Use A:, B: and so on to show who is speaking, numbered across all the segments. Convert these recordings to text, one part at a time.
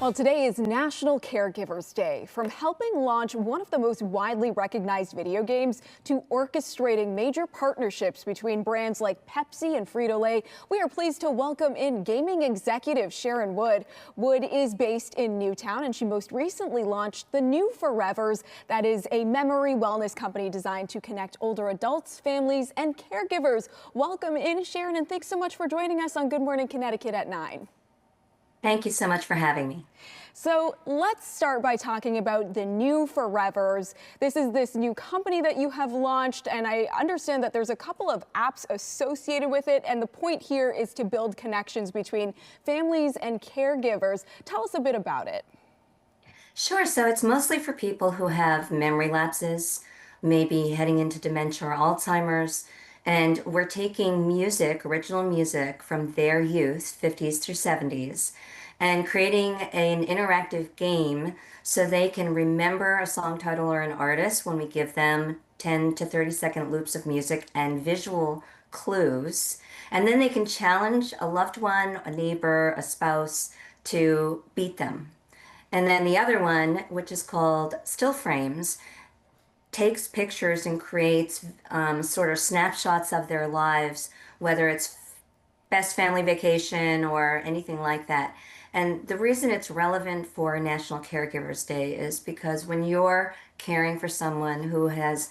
A: Well, today is National Caregivers Day. From helping launch one of the most widely recognized video games to orchestrating major partnerships between brands like Pepsi and Frito-Lay, we are pleased to welcome in gaming executive Sharon Wood. Wood is based in Newtown, and she most recently launched the New Forevers. That is a memory wellness company designed to connect older adults, families, and caregivers. Welcome in, Sharon, and thanks so much for joining us on Good Morning Connecticut at 9.
B: Thank you so much for having me.
A: So let's start by talking about the New Forevers. This is this new company that you have launched, and I understand that there's a couple of apps associated with it, and the point here is to build connections between families and caregivers. Tell us a bit about it.
B: Sure, so it's mostly for people who have memory lapses, maybe heading into dementia or Alzheimer's, and we're taking music, original music from their youth, 50s through 70s, and creating an interactive game so they can remember a song title or an artist when we give them 10 to 30-second loops of music and visual clues. And then they can challenge a loved one, a neighbor, a spouse to beat them. And then the other one, which is called Still Frames, takes pictures and creates sort of snapshots of their lives, whether it's best family vacation or anything like that. And the reason it's relevant for National Caregivers Day is because when you're caring for someone who has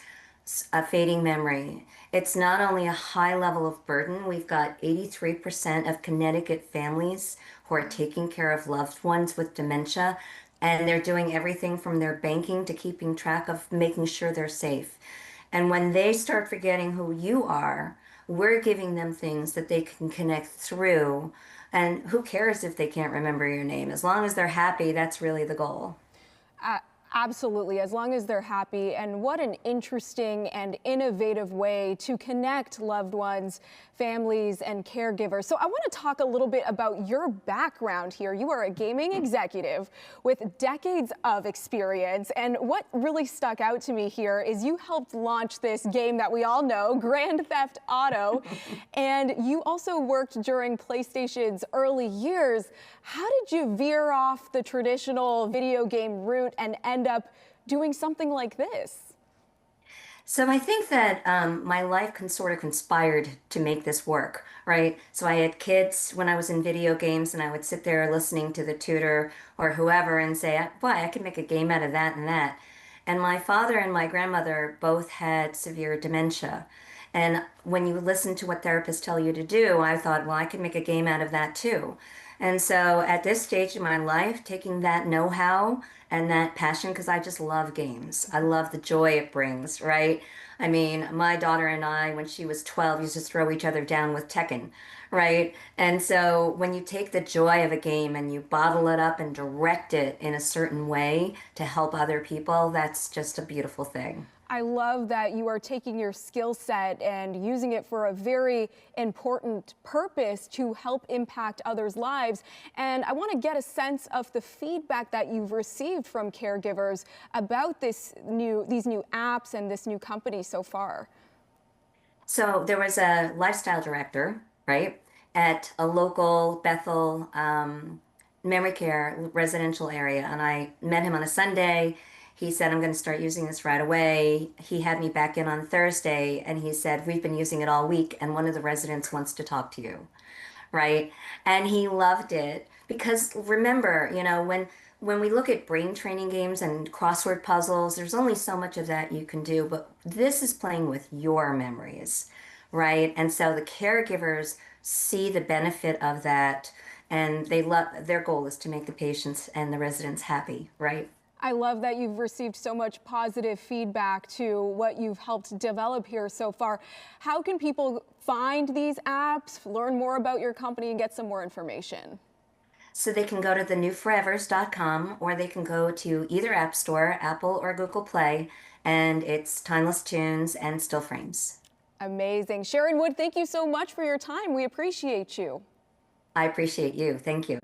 B: a fading memory, it's not only a high level of burden. We've got 83% of Connecticut families who are taking care of loved ones with dementia, and they're doing everything from their banking to keeping track of making sure they're safe. And when they start forgetting who you are, we're giving them things that they can connect through. And who cares if they can't remember your name? As long as they're happy, that's really the goal.
A: Absolutely, as long as they're happy. And what an interesting and innovative way to connect loved ones, families, and caregivers. So I want to talk a little bit about your background here. You are a gaming executive with decades of experience. And what really stuck out to me here is you helped launch this game that we all know, Grand Theft Auto. And you also worked during PlayStation's early years. How did you veer off the traditional video game route and end up doing something like this?
B: So I think that my life sort of conspired to make this work, right? So I had kids when I was in video games, and I would sit there listening to the tutor or whoever and say, boy, I could make a game out of that and that. And my father and my grandmother both had severe dementia. And when you listen to what therapists tell you to do, I thought, well, I could make a game out of that too. And so at this stage in my life, taking that know-how and that passion, because I just love games. I love the joy it brings, right? I mean, my daughter and I, when she was 12, used to throw each other down with Tekken, right? And so when you take the joy of a game and you bottle it up and direct it in a certain way to help other people, that's just a beautiful thing.
A: I love that you are taking your skill set and using it for a very important purpose to help impact others' lives. And I want to get a sense of the feedback that you've received from caregivers about these new apps and this new company so far.
B: So there was a lifestyle director, right, at a local Bethel memory care residential area, and I met him on a Sunday. He said, I'm going to start using this right away. He had me back in on Thursday, and he said, we've been using it all week, and one of the residents wants to talk to you, right? And he loved it because remember, you know, when we look at brain training games and crossword puzzles, there's only so much of that you can do, but this is playing with your memories, right? And so the caregivers see the benefit of that, and they love, their goal is to make the patients and the residents happy, right?
A: I love that you've received so much positive feedback to what you've helped develop here so far. How can people find these apps, learn more about your company, and get some more information?
B: So they can go to thenewforevers.com, or they can go to either app store, Apple or Google Play, and it's Timeless Tunes and Still Frames.
A: Amazing. Sharon Wood, thank you so much for your time. We appreciate you.
B: I appreciate you. Thank you.